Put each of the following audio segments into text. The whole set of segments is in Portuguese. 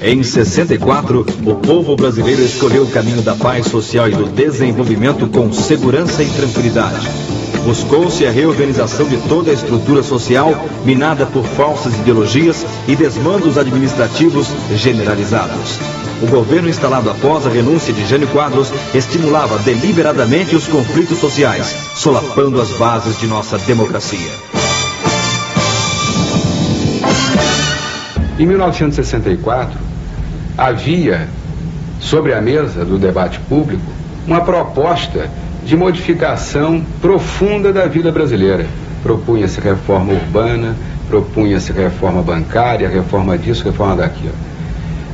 Em 64, o povo brasileiro escolheu o caminho da paz social e do desenvolvimento com segurança e tranquilidade. Buscou-se a reorganização de toda a estrutura social, minada por falsas ideologias e desmandos administrativos generalizados. O governo instalado após a renúncia de Jânio Quadros estimulava deliberadamente os conflitos sociais, solapando as bases de nossa democracia. Em 1964, havia sobre a mesa do debate público uma proposta de modificação profunda da vida brasileira. Propunha-se reforma urbana, propunha-se reforma bancária, reforma disso, reforma daquilo.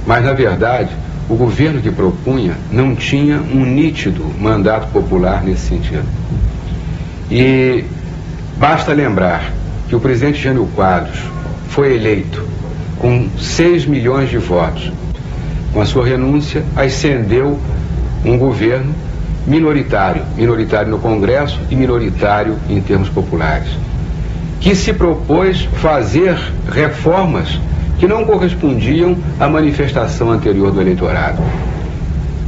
Mas, na verdade, o governo que propunha não tinha um nítido mandato popular nesse sentido. E basta lembrar que o presidente Jânio Quadros foi eleito com 6 milhões de votos. Com a sua renúncia, ascendeu um governo minoritário no Congresso e minoritário em termos populares, que se propôs fazer reformas que não correspondiam à manifestação anterior do eleitorado.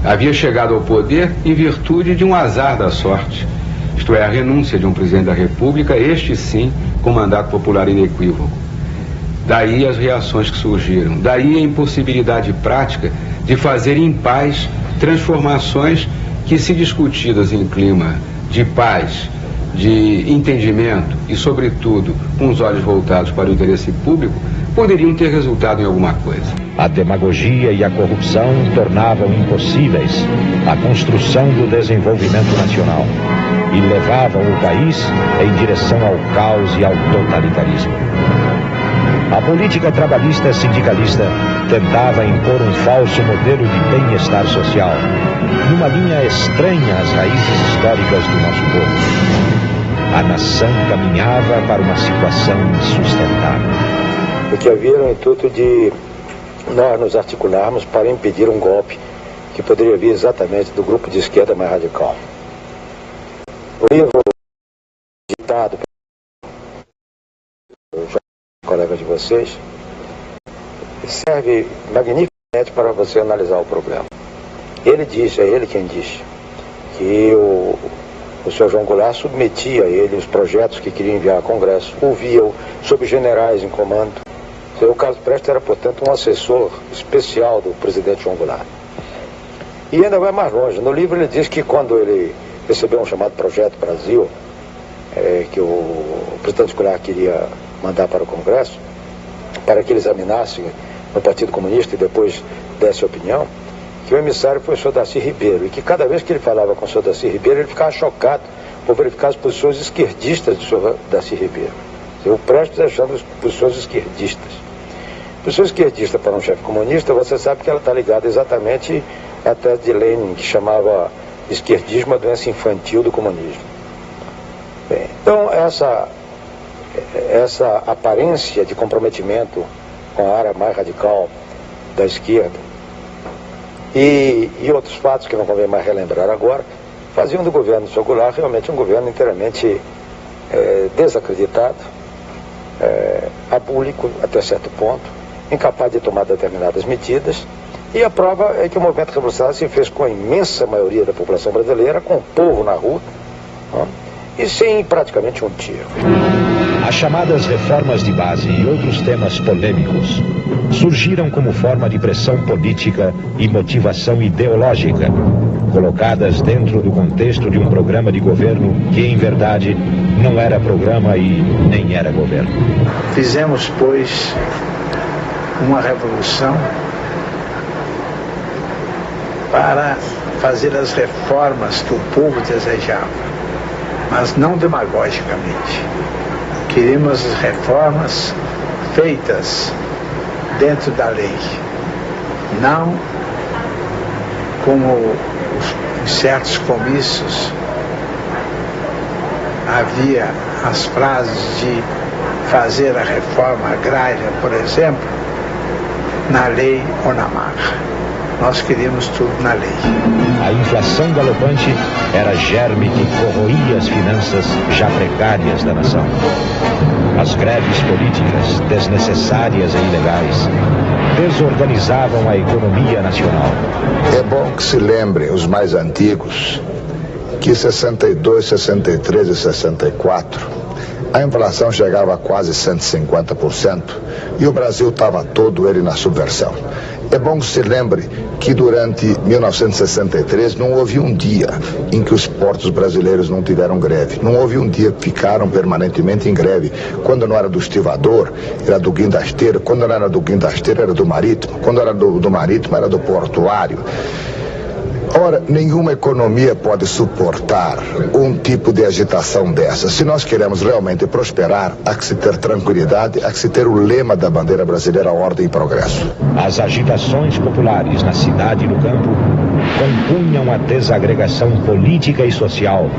Havia chegado ao poder em virtude de um azar da sorte, isto é, a renúncia de um presidente da República, este sim, com mandato popular inequívoco. Daí as reações que surgiram, daí a impossibilidade prática de fazer em paz transformações que, se discutidas em clima de paz, de entendimento e, sobretudo, com os olhos voltados para o interesse público, poderiam ter resultado em alguma coisa. A demagogia e a corrupção tornavam impossíveis a construção do desenvolvimento nacional e levavam o país em direção ao caos e ao totalitarismo. A política trabalhista sindicalista tentava impor um falso modelo de bem-estar social, numa linha estranha às raízes históricas do nosso povo. A nação caminhava para uma situação insustentável. Porque havia o intuito de nós nos articularmos para impedir um golpe que poderia vir exatamente do grupo de esquerda mais radical. O livro ditado pelos colegas de vocês serve magnificamente para você analisar o problema. Ele diz, é ele quem diz, que o senhor João Goulart submetia a ele os projetos que queria enviar ao Congresso, ouvia-o sobre generais em comando. O Carlos Prestes era, portanto, um assessor especial do presidente João Goulart. E ainda vai mais longe. No livro ele diz que quando ele recebeu um chamado Projeto Brasil, que o presidente Goulart queria mandar para o Congresso, para que ele examinasse no Partido Comunista e depois desse opinião, que o emissário foi o senhor Darcy Ribeiro, e que cada vez que ele falava com o senhor Darcy Ribeiro, ele ficava chocado por verificar as posições esquerdistas do senhor Darcy Ribeiro. O Prestes achando as posições esquerdistas. Posição esquerdista para um chefe comunista, você sabe que ela está ligada exatamente à tese de Lenin, que chamava esquerdismo a doença infantil do comunismo. Bem, então essa aparência de comprometimento com a área mais radical da esquerda e outros fatos que não convém mais relembrar agora, faziam do governo do Sr. Goulart realmente um governo inteiramente desacreditado, abúlico até certo ponto, incapaz de tomar determinadas medidas. E a prova é que o movimento revolucionário se fez com a imensa maioria da população brasileira, com o povo na rua, e sem praticamente um tiro. As chamadas reformas de base e outros temas polêmicos surgiram como forma de pressão política e motivação ideológica, colocadas dentro do contexto de um programa de governo que, em verdade, não era programa e nem era governo. Fizemos, pois, uma revolução para fazer as reformas que o povo desejava, mas não demagogicamente. Queríamos as reformas feitas dentro da lei, não como em certos comícios havia as frases de fazer a reforma agrária, por exemplo, na lei ou na marra. Nós queríamos tudo na lei. A inflação galopante era germe que corroía as finanças já precárias da nação. As greves políticas, desnecessárias e ilegais, desorganizavam a economia nacional. É bom que se lembrem os mais antigos que 62, 63 e 64 a inflação chegava a quase 150% e o Brasil estava todo ele na subversão. É bom que se lembre que durante 1963 não houve um dia em que os portos brasileiros não tiveram greve. Não houve um dia que ficaram permanentemente em greve. Quando não era do estivador, era do guindasteiro. Quando não era do guindasteiro, era do marítimo. Quando era do marítimo, era do portuário. Ora, nenhuma economia pode suportar um tipo de agitação dessa. Se nós queremos realmente prosperar, há que se ter tranquilidade, há que se ter o lema da bandeira brasileira, ordem e progresso. As agitações populares na cidade e no campo compunham a desagregação política e social,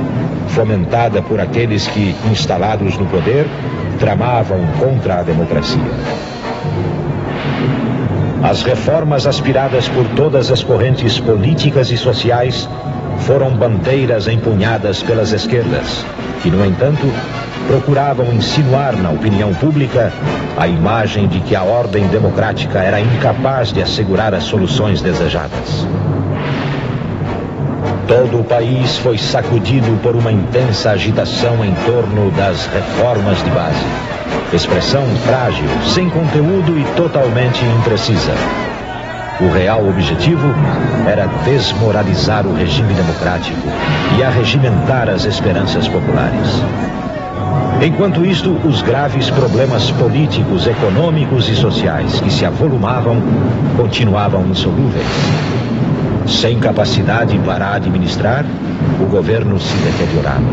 fomentada por aqueles que, instalados no poder, tramavam contra a democracia. As reformas aspiradas por todas as correntes políticas e sociais foram bandeiras empunhadas pelas esquerdas, que, no entanto, procuravam insinuar na opinião pública a imagem de que a ordem democrática era incapaz de assegurar as soluções desejadas. Todo o país foi sacudido por uma intensa agitação em torno das reformas de base. Expressão frágil, sem conteúdo e totalmente imprecisa. O real objetivo era desmoralizar o regime democrático e arregimentar as esperanças populares. Enquanto isto, os graves problemas políticos, econômicos e sociais que se avolumavam continuavam insolúveis. Sem capacidade para administrar, o governo se deteriorava.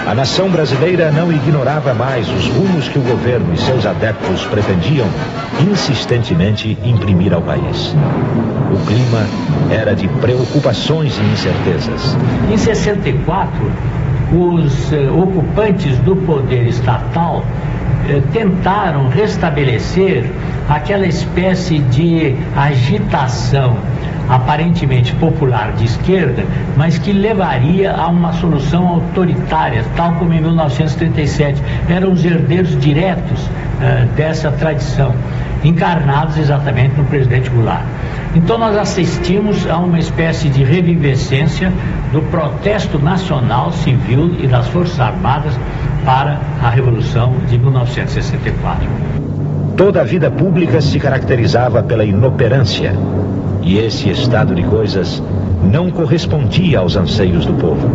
A nação brasileira não ignorava mais os rumos que o governo e seus adeptos pretendiam insistentemente imprimir ao país. O clima era de preocupações e incertezas. Em 64, os ocupantes do poder estatal tentaram restabelecer aquela espécie de agitação aparentemente popular de esquerda, mas que levaria a uma solução autoritária, tal como em 1937. Eram os herdeiros diretos dessa tradição, encarnados exatamente no presidente Goulart. Então nós assistimos a uma espécie de revivescência do protesto nacional civil e das Forças Armadas para a Revolução de 1964. Toda a vida pública se caracterizava pela inoperância, e esse estado de coisas não correspondia aos anseios do povo,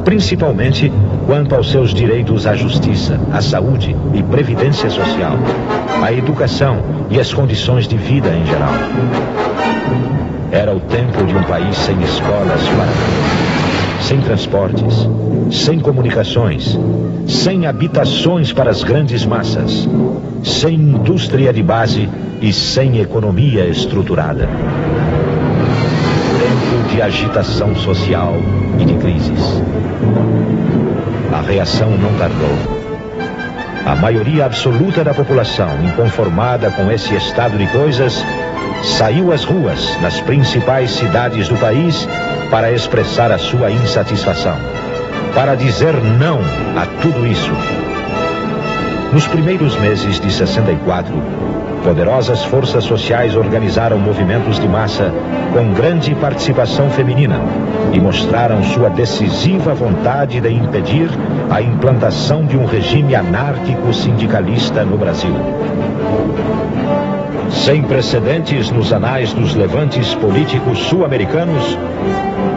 principalmente quanto aos seus direitos à justiça, à saúde e previdência social, à educação e às condições de vida em geral. Era o tempo de um país sem escolas para todos, sem transportes, sem comunicações, sem habitações para as grandes massas, sem indústria de base e sem economia estruturada. Tempo de agitação social e de crises. A reação não tardou. A maioria absoluta da população, inconformada com esse estado de coisas, saiu às ruas nas principais cidades do país para expressar a sua insatisfação, para dizer não a tudo isso. Nos primeiros meses de 64, poderosas forças sociais organizaram movimentos de massa com grande participação feminina e mostraram sua decisiva vontade de impedir a implantação de um regime anárquico sindicalista no Brasil. Sem precedentes nos anais dos levantes políticos sul-americanos,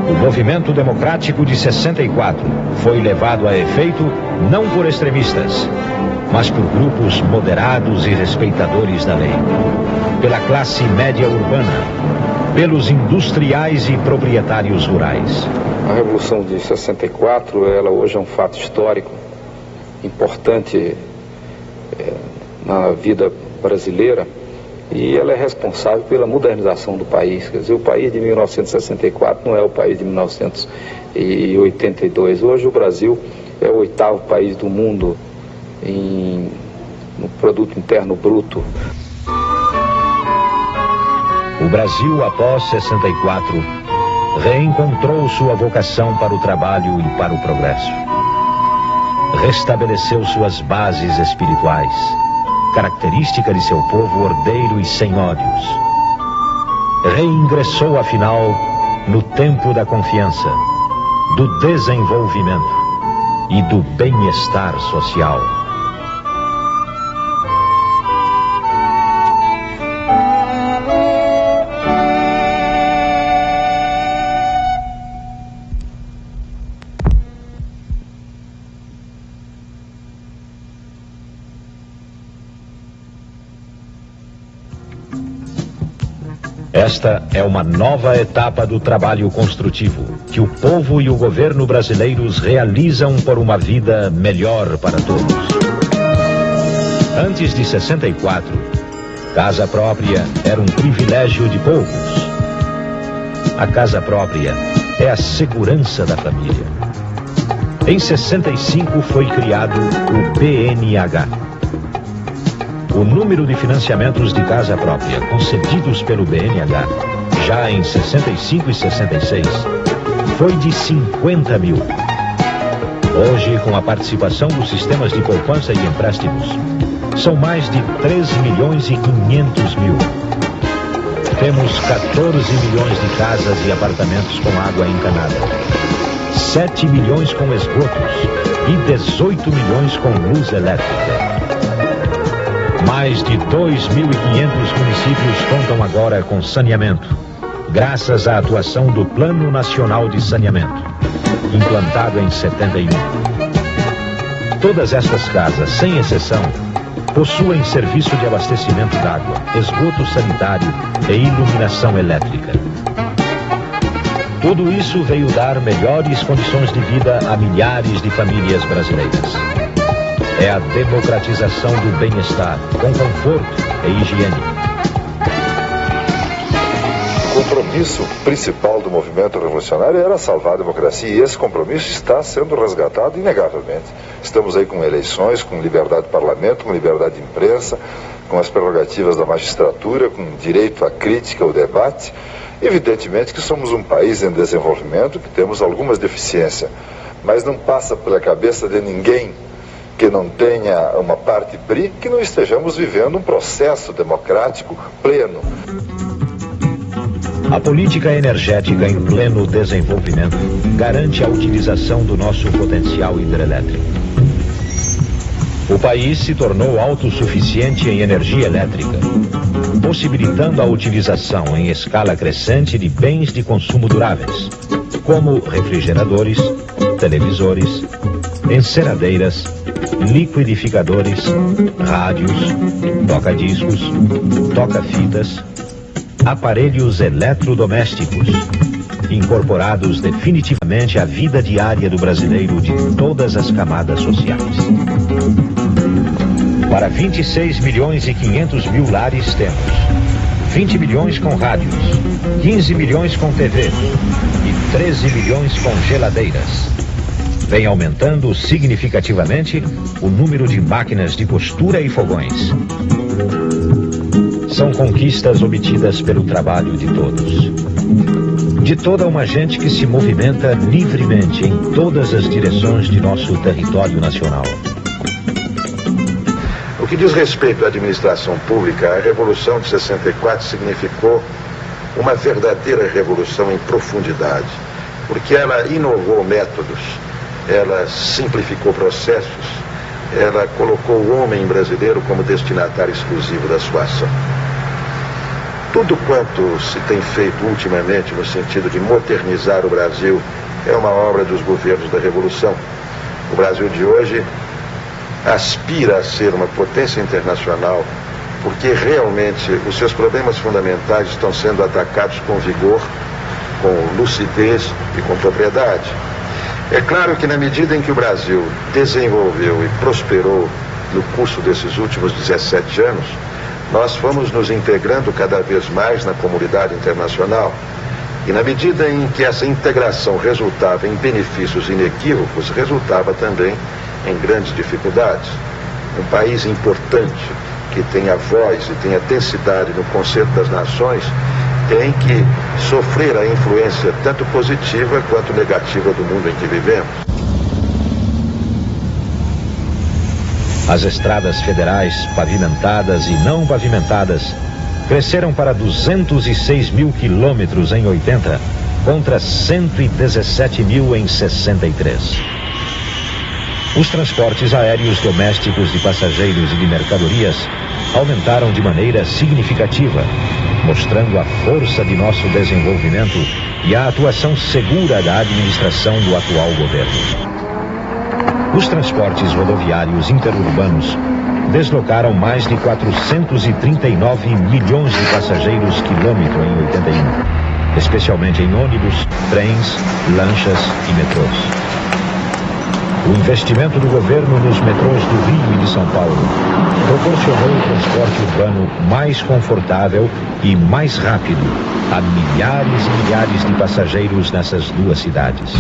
o movimento democrático de 64 foi levado a efeito não por extremistas, mas por grupos moderados e respeitadores da lei, pela classe média urbana, pelos industriais e proprietários rurais. A Revolução de 64, ela hoje é um fato histórico, importante na vida brasileira, e ela é responsável pela modernização do país. Quer dizer, o país de 1964 não é o país de 1982. Hoje o Brasil é o 8º país do mundo no produto interno bruto. O Brasil, após 64, reencontrou sua vocação para o trabalho e para o progresso. Restabeleceu suas bases espirituais, característica de seu povo ordeiro e sem ódios. Reingressou, afinal, no tempo da confiança, do desenvolvimento e do bem-estar social. Esta é uma nova etapa do trabalho construtivo que o povo e o governo brasileiros realizam por uma vida melhor para todos. Antes de 64, casa própria era um privilégio de poucos. A casa própria é a segurança da família. Em 65 foi criado o BNH. O número de financiamentos de casa própria concedidos pelo BNH, já em 65 e 66, foi de 50 mil. Hoje, com a participação dos sistemas de poupança e empréstimos, são mais de 3 milhões e 500 mil. Temos 14 milhões de casas e apartamentos com água encanada, 7 milhões com esgotos e 18 milhões com luz elétrica. Mais de 2.500 municípios contam agora com saneamento, graças à atuação do Plano Nacional de Saneamento, implantado em 71. Todas estas casas, sem exceção, possuem serviço de abastecimento d'água, esgoto sanitário e iluminação elétrica. Tudo isso veio dar melhores condições de vida a milhares de famílias brasileiras. É a democratização do bem-estar, com conforto e higiene. O compromisso principal do movimento revolucionário era salvar a democracia, e esse compromisso está sendo resgatado inegavelmente. Estamos aí com eleições, com liberdade de parlamento, com liberdade de imprensa, com as prerrogativas da magistratura, com direito à crítica, ao debate. Evidentemente que somos um país em desenvolvimento, que temos algumas deficiências, mas não passa pela cabeça de ninguém que não tenha uma parte PRI, que não estejamos vivendo um processo democrático pleno. A política energética em pleno desenvolvimento garante a utilização do nosso potencial hidrelétrico. O país se tornou autossuficiente em energia elétrica, possibilitando a utilização em escala crescente de bens de consumo duráveis, como refrigeradores, televisores, encenadeiras, liquidificadores, rádios, toca-discos, toca-fitas, aparelhos eletrodomésticos, incorporados definitivamente à vida diária do brasileiro de todas as camadas sociais. Para 26 milhões e 500 mil lares temos 20 milhões com rádios, 15 milhões com TVs e 13 milhões com geladeiras. Vem aumentando significativamente o número de máquinas de costura e fogões. São conquistas obtidas pelo trabalho de todos. De toda uma gente que se movimenta livremente em todas as direções de nosso território nacional. O que diz respeito à administração pública, a Revolução de 64 significou uma verdadeira revolução em profundidade, porque ela inovou métodos, ela simplificou processos, ela colocou o homem brasileiro como destinatário exclusivo da sua ação. Tudo quanto se tem feito ultimamente no sentido de modernizar o Brasil é uma obra dos governos da Revolução. O Brasil de hoje aspira a ser uma potência internacional porque realmente os seus problemas fundamentais estão sendo atacados com vigor, com lucidez e com propriedade. É claro que na medida em que o Brasil desenvolveu e prosperou no curso desses últimos 17 anos, nós fomos nos integrando cada vez mais na comunidade internacional. E na medida em que essa integração resultava em benefícios inequívocos, resultava também em grandes dificuldades. Um país importante, que tenha voz e tenha densidade no concerto das nações, tem que sofrer a influência tanto positiva quanto negativa do mundo em que vivemos. As estradas federais, pavimentadas e não pavimentadas, cresceram para 206 mil quilômetros em 80, contra 117 mil em 63. Os transportes aéreos domésticos de passageiros e de mercadorias aumentaram de maneira significativa, mostrando a força de nosso desenvolvimento e a atuação segura da administração do atual governo. Os transportes rodoviários interurbanos deslocaram mais de 439 milhões de passageiros quilômetro em 81, especialmente em ônibus, trens, lanchas e metrôs. O investimento do governo nos metrôs do Rio e de São Paulo proporcionou o transporte urbano mais confortável e mais rápido a milhares e milhares de passageiros nessas duas cidades.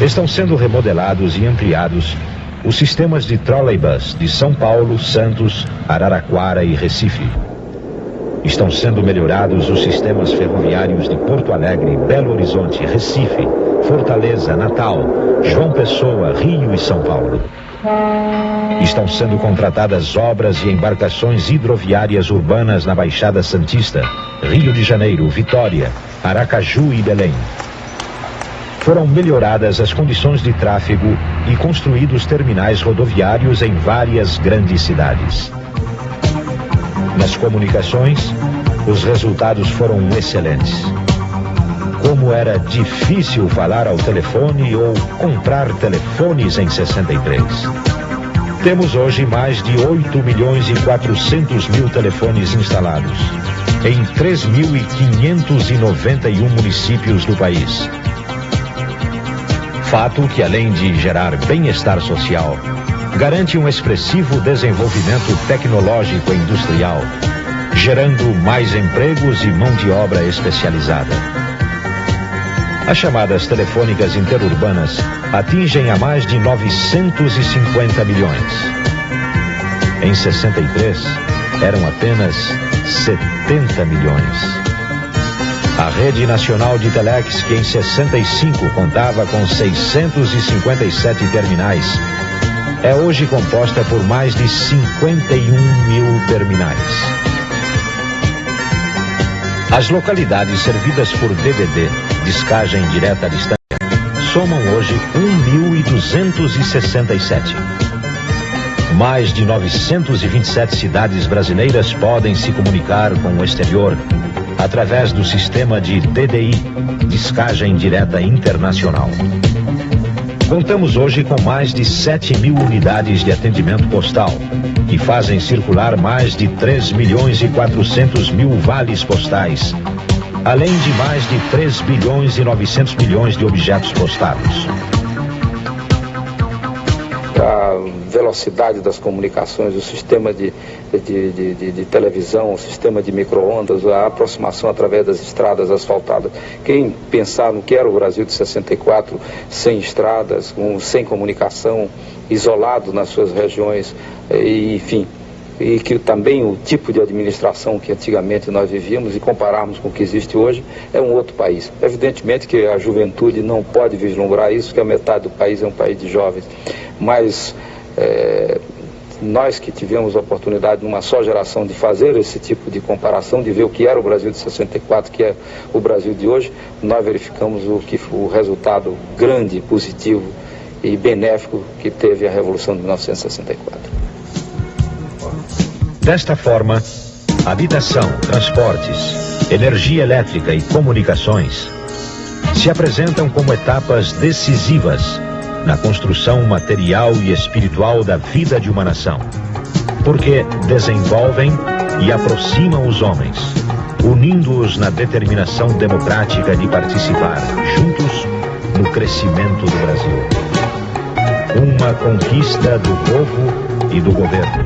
Estão sendo remodelados e ampliados os sistemas de trolleybus de São Paulo, Santos, Araraquara e Recife. Estão sendo melhorados os sistemas ferroviários de Porto Alegre, Belo Horizonte, Recife, Fortaleza, Natal, João Pessoa, Rio e São Paulo. Estão sendo contratadas obras e embarcações hidroviárias urbanas na Baixada Santista, Rio de Janeiro, Vitória, Aracaju e Belém. Foram melhoradas as condições de tráfego e construídos terminais rodoviários em várias grandes cidades. Nas comunicações, os resultados foram excelentes. Como era difícil falar ao telefone ou comprar telefones em 63. Temos hoje mais de 8 milhões e 400 mil telefones instalados em 3.591 municípios do país. Fato que, além de gerar bem-estar social, garante um expressivo desenvolvimento tecnológico e industrial, gerando mais empregos e mão de obra especializada. As chamadas telefônicas interurbanas atingem a mais de 950 milhões. Em 63, eram apenas 70 milhões. A Rede Nacional de Telex, que em 65 contava com 657 terminais, é hoje composta por mais de 51 mil terminais. As localidades servidas por DVD, descagem direta à distância, somam hoje 1.267. Mais de 927 cidades brasileiras podem se comunicar com o exterior através do sistema de DDI, descagem direta internacional. Contamos hoje com mais de 7 mil unidades de atendimento postal, que fazem circular mais de 3 milhões e 400 mil vales postais, além de mais de 3 bilhões e 900 milhões de objetos postados. A velocidade das comunicações, o sistema de televisão, o sistema de micro-ondas, a aproximação através das estradas asfaltadas. Quem pensar no que era o Brasil de 64, sem estradas, sem comunicação, isolado nas suas regiões, enfim, e que também o tipo de administração que antigamente nós vivíamos e compararmos com o que existe hoje, é um outro país. Evidentemente que a juventude não pode vislumbrar isso, que a metade do país é um país de jovens, mas nós que tivemos a oportunidade numa só geração de fazer esse tipo de comparação, de ver o que era o Brasil de 64, que é o Brasil de hoje, nós verificamos o resultado grande, positivo e benéfico que teve a Revolução de 1964. Desta forma, habitação, transportes, energia elétrica e comunicações se apresentam como etapas decisivas na construção material e espiritual da vida de uma nação, porque desenvolvem e aproximam os homens, unindo-os na determinação democrática de participar juntos no crescimento do Brasil. Uma conquista do povo e do governo.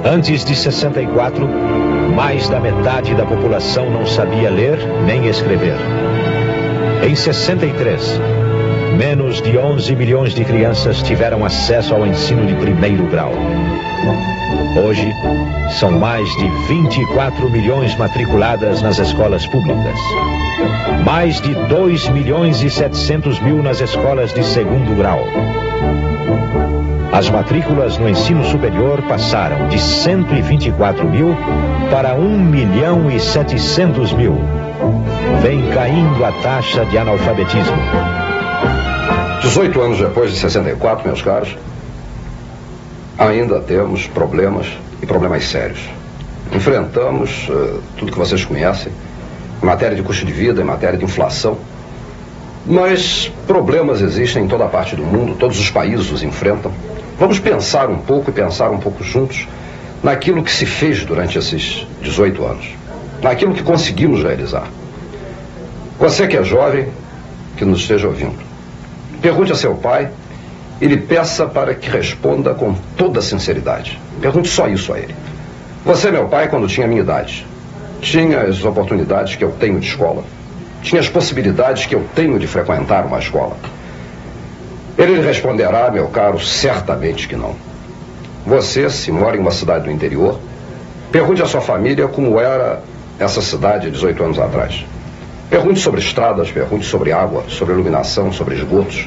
Antes de 64, mais da metade da população não sabia ler nem escrever. Em 63, menos de 11 milhões de crianças tiveram acesso ao ensino de primeiro grau. Hoje, são mais de 24 milhões matriculadas nas escolas públicas. Mais de 2 milhões e 700 mil nas escolas de segundo grau. As matrículas no ensino superior passaram de 124 mil para 1 milhão e 700 mil. Vem caindo a taxa de analfabetismo. 18 anos depois de 64, meus caros, ainda temos problemas, e problemas sérios. Enfrentamos tudo que vocês conhecem, em matéria de custo de vida, em matéria de inflação. Mas problemas existem em toda a parte do mundo, todos os países os enfrentam. Vamos pensar um pouco e pensar um pouco juntos naquilo que se fez durante esses 18 anos, naquilo que conseguimos realizar. Você que é jovem, que nos esteja ouvindo, pergunte a seu pai e lhe peça para que responda com toda sinceridade. Pergunte só isso a ele. Você, meu pai, quando tinha a minha idade, tinha as oportunidades que eu tenho de escola? Tinha as possibilidades que eu tenho de frequentar uma escola? Ele lhe responderá, meu caro, certamente que não. Você, se mora em uma cidade do interior, pergunte à sua família como era essa cidade 18 anos atrás. Pergunte sobre estradas, pergunte sobre água, sobre iluminação, sobre esgotos.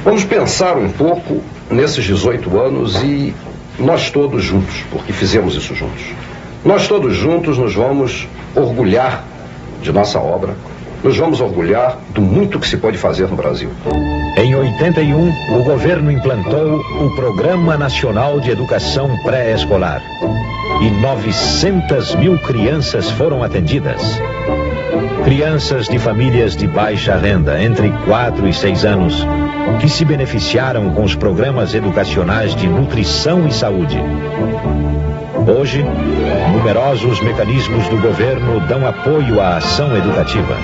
Vamos pensar um pouco nesses 18 anos e nós todos juntos, porque fizemos isso juntos. Nós todos juntos nos vamos orgulhar de nossa obra, nos vamos orgulhar do muito que se pode fazer no Brasil. Em 81, o governo implantou o Programa Nacional de Educação Pré-Escolar e 900 mil crianças foram atendidas. Crianças de famílias de baixa renda, entre 4 e 6 anos, que se beneficiaram com os programas educacionais de nutrição e saúde. Hoje, numerosos mecanismos do governo dão apoio à ação educativa.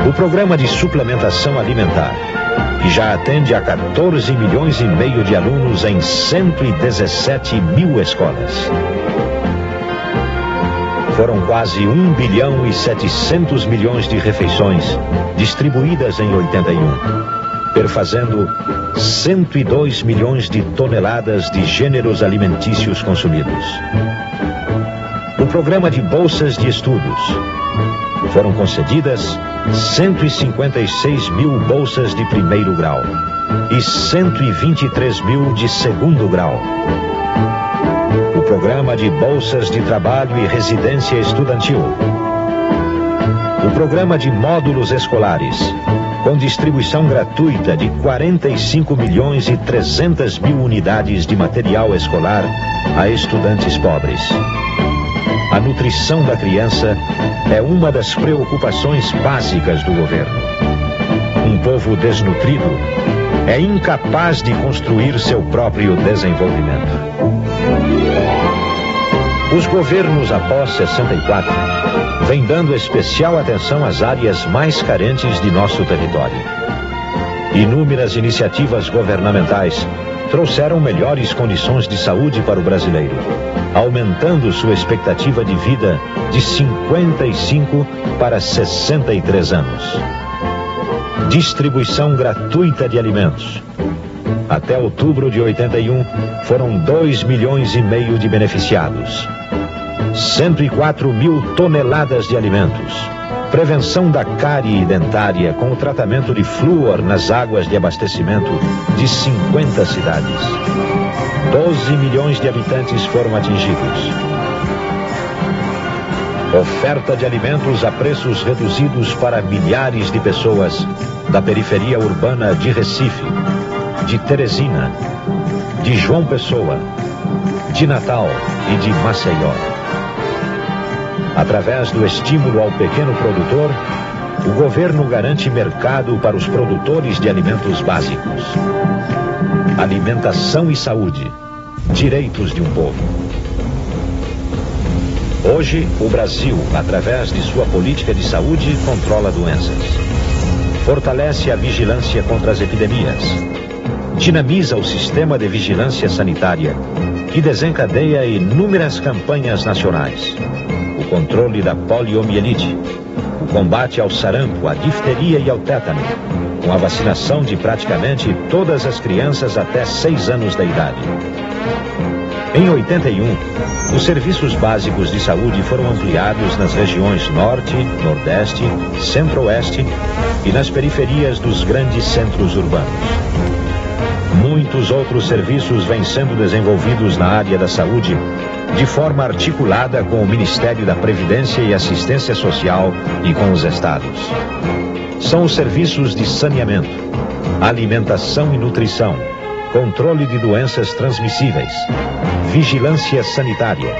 O programa de suplementação alimentar, que já atende a 14 milhões e meio de alunos em 117 mil escolas. Foram quase 1 bilhão e 700 milhões de refeições distribuídas em 81, perfazendo 102 milhões de toneladas de gêneros alimentícios consumidos. O programa de bolsas de estudos. Foram concedidas 156 mil bolsas de primeiro grau e 123 mil de segundo grau. O programa de bolsas de trabalho e residência estudantil. O programa de módulos escolares, com distribuição gratuita de 45 milhões e 300 mil unidades de material escolar a estudantes pobres. A nutrição da criança é uma das preocupações básicas do governo. Um povo desnutrido é incapaz de construir seu próprio desenvolvimento. Os governos após 64 vêm dando especial atenção às áreas mais carentes de nosso território. Inúmeras iniciativas governamentais trouxeram melhores condições de saúde para o brasileiro, aumentando sua expectativa de vida de 55 para 63 anos. Distribuição gratuita de alimentos. Até outubro de 81, foram 2 milhões e meio de beneficiados. 104 mil toneladas de alimentos. Prevenção da cárie dentária com o tratamento de flúor nas águas de abastecimento de 50 cidades. 12 milhões de habitantes foram atingidos. Oferta de alimentos a preços reduzidos para milhares de pessoas da periferia urbana de Recife, de Teresina, de João Pessoa, de Natal e de Maceió. Através do estímulo ao pequeno produtor, o governo garante mercado para os produtores de alimentos básicos. Alimentação e saúde, direitos de um povo. Hoje, o Brasil, através de sua política de saúde, controla doenças. Fortalece a vigilância contra as epidemias. Dinamiza o sistema de vigilância sanitária, que desencadeia inúmeras campanhas nacionais. O controle da poliomielite, o combate ao sarampo, à difteria e ao tétano, com a vacinação de praticamente todas as crianças até 6 anos da idade. Em 81, os serviços básicos de saúde foram ampliados nas regiões Norte, Nordeste, Centro-Oeste e nas periferias dos grandes centros urbanos. Muitos outros serviços vêm sendo desenvolvidos na área da saúde de forma articulada com o Ministério da Previdência e Assistência Social e com os estados. São os serviços de saneamento, alimentação e nutrição, controle de doenças transmissíveis, vigilância sanitária,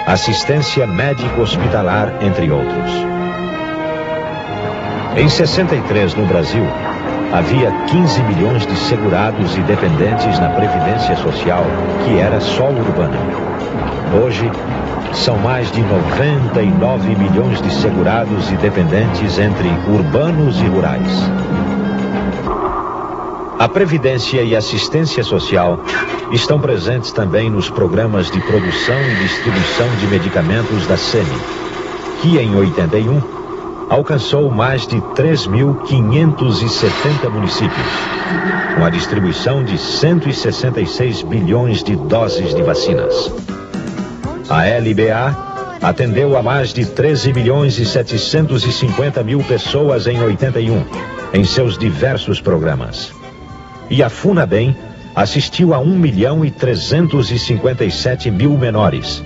assistência médico-hospitalar, entre outros. Em 63, no Brasil, havia 15 milhões de segurados e dependentes na Previdência Social, que era só urbana. Hoje, são mais de 99 milhões de segurados e dependentes entre urbanos e rurais. A Previdência e Assistência Social estão presentes também nos programas de produção e distribuição de medicamentos da SEMI, que em 81 alcançou mais de 3.570 municípios, com a distribuição de 166 bilhões de doses de vacinas. A LBA atendeu a mais de 13 milhões e 750 mil pessoas em 81, em seus diversos programas. E a FUNABEM assistiu a 1.357.000 menores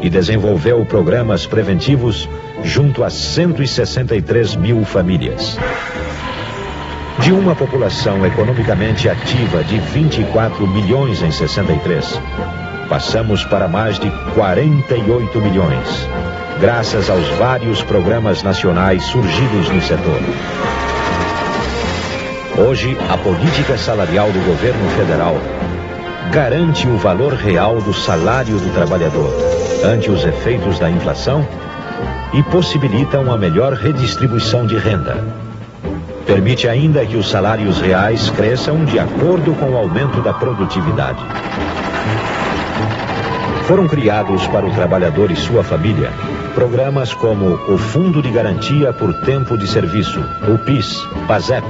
e desenvolveu programas preventivos junto a 163 mil famílias. De uma população economicamente ativa de 24 milhões em 63, passamos para mais de 48 milhões, graças aos vários programas nacionais surgidos no setor. Hoje, a política salarial do governo federal garante o valor real do salário do trabalhador ante os efeitos da inflação e possibilita uma melhor redistribuição de renda. Permite ainda que os salários reais cresçam de acordo com o aumento da produtividade. Foram criados para o trabalhador e sua família programas como o Fundo de Garantia por Tempo de Serviço, o PIS, PASEP,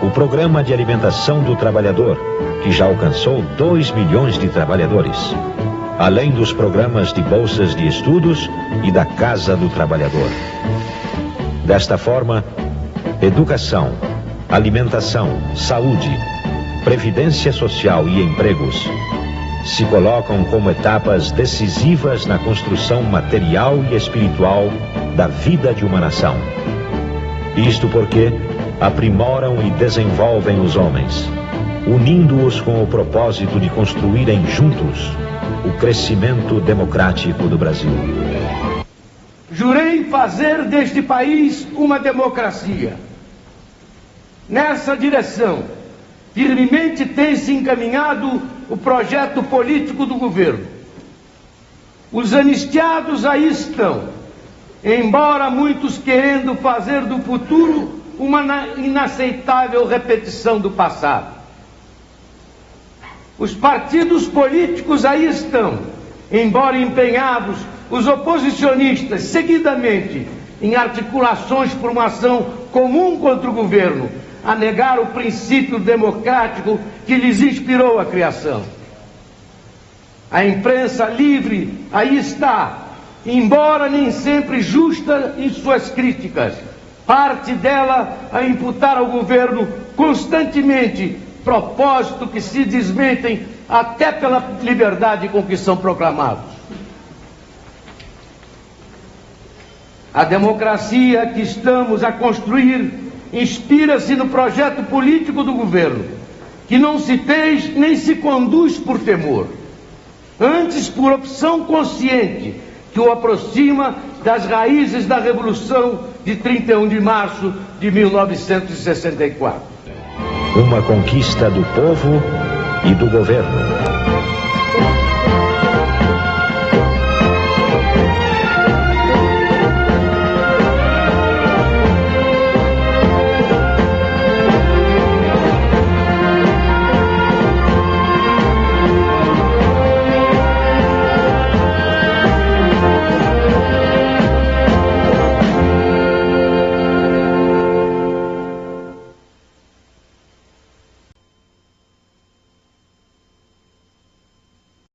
o Programa de Alimentação do Trabalhador, que já alcançou 2 milhões de trabalhadores, além dos programas de bolsas de estudos e da Casa do Trabalhador. Desta forma, educação, alimentação, saúde, previdência social e empregos se colocam como etapas decisivas na construção material e espiritual da vida de uma nação. Isto porque aprimoram e desenvolvem os homens, unindo-os com o propósito de construírem juntos o crescimento democrático do Brasil. Jurei fazer deste país uma democracia. Nessa direção, firmemente tem se encaminhado o projeto político do governo. Os anistiados aí estão, embora muitos querendo fazer do futuro uma inaceitável repetição do passado. Os partidos políticos aí estão, embora empenhados, os oposicionistas, seguidamente, em articulações por uma ação comum contra o governo, a negar o princípio democrático que lhes inspirou a criação. A imprensa livre aí está, embora nem sempre justa em suas críticas, parte dela a imputar ao governo constantemente propósito que se desmentem até pela liberdade com que são proclamados. A democracia que estamos a construir inspira-se no projeto político do governo, que não se fez nem se conduz por temor, antes por opção consciente que o aproxima das raízes da Revolução de 31 de março de 1964. Uma conquista do povo e do governo.